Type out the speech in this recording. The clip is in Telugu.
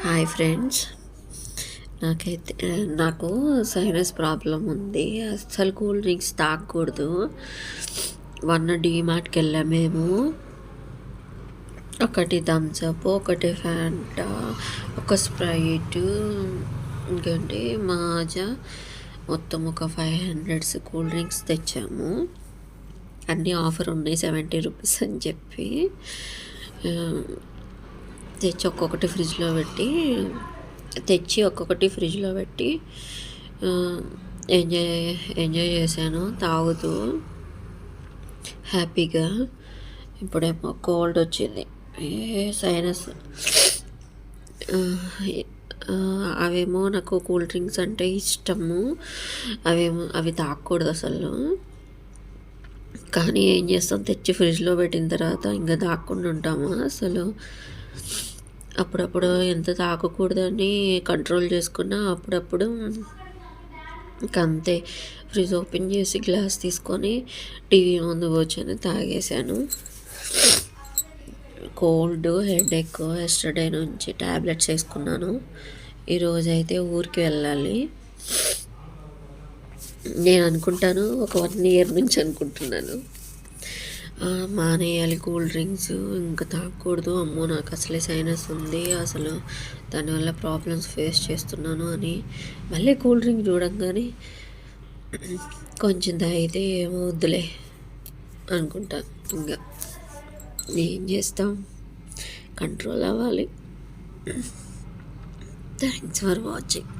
Hi friends. నాకు సైనస్ ప్రాబ్లం ఉంది. అస్సలు కూల్ డ్రింక్స్ తాగకూడదు. మొన్న డీమార్ట్కి వెళ్ళాం మేము. ఒకటి థమ్స్అప్, ఒకటి ఫ్యాంటా, ఒక స్ప్రైట్, ఇంకేంటి మాజా, మొత్తం ఒక 500 కూల్ డ్రింక్స్ తెచ్చాము. అన్నీ ఆఫర్ ఉన్నాయి 70 రూపీస్ అని చెప్పి. తెచ్చి ఒక్కొక్కటి ఫ్రిడ్జ్లో పెట్టి ఎంజాయ్ చేశాను తాగుతూ హ్యాపీగా. ఇప్పుడేమో కోల్డ్ వచ్చింది, సైనస్. అవేమో నాకు కూల్ డ్రింక్స్ అంటే ఇష్టము. అవి తాగకూడదు అసలు. కానీ ఏం చేస్తాం, తెచ్చి ఫ్రిడ్జ్లో పెట్టిన తర్వాత ఇంకా తాగకుండా ఉంటాము అసలు. అప్పుడప్పుడు ఎంత తాగకూడదని కంట్రోల్ చేసుకున్నా అప్పుడప్పుడు అంతే. ఫ్రిడ్జ్ ఓపెన్ చేసి గ్లాస్ తీసుకొని టీవీ ముందు కూర్చొని తాగేశాను. కోల్డ్, హెడేక్ ఎస్టర్డే నుంచి ట్యాబ్లెట్స్ వేసుకున్నాను. ఈరోజు అయితే ఊరికి వెళ్ళాలి. నేను అనుకుంటాను, ఒక 1 year నుంచి అనుకుంటున్నాను మానేయాలి కూల్ డ్రింక్స్, ఇంకా తాగకూడదు. అమ్మో నాకు అసలే సైనస్ ఉంది, అసలు దానివల్ల ప్రాబ్లమ్స్ ఫేస్ చేస్తున్నాను అని. మళ్ళీ కూల్ డ్రింక్ చూడంగానే కొంచెం తాగితే ఏమో వద్దులే అనుకుంటా. ఇంకా ఏం చేస్తాం, కంట్రోల్ అవ్వాలి. Thanks for watching.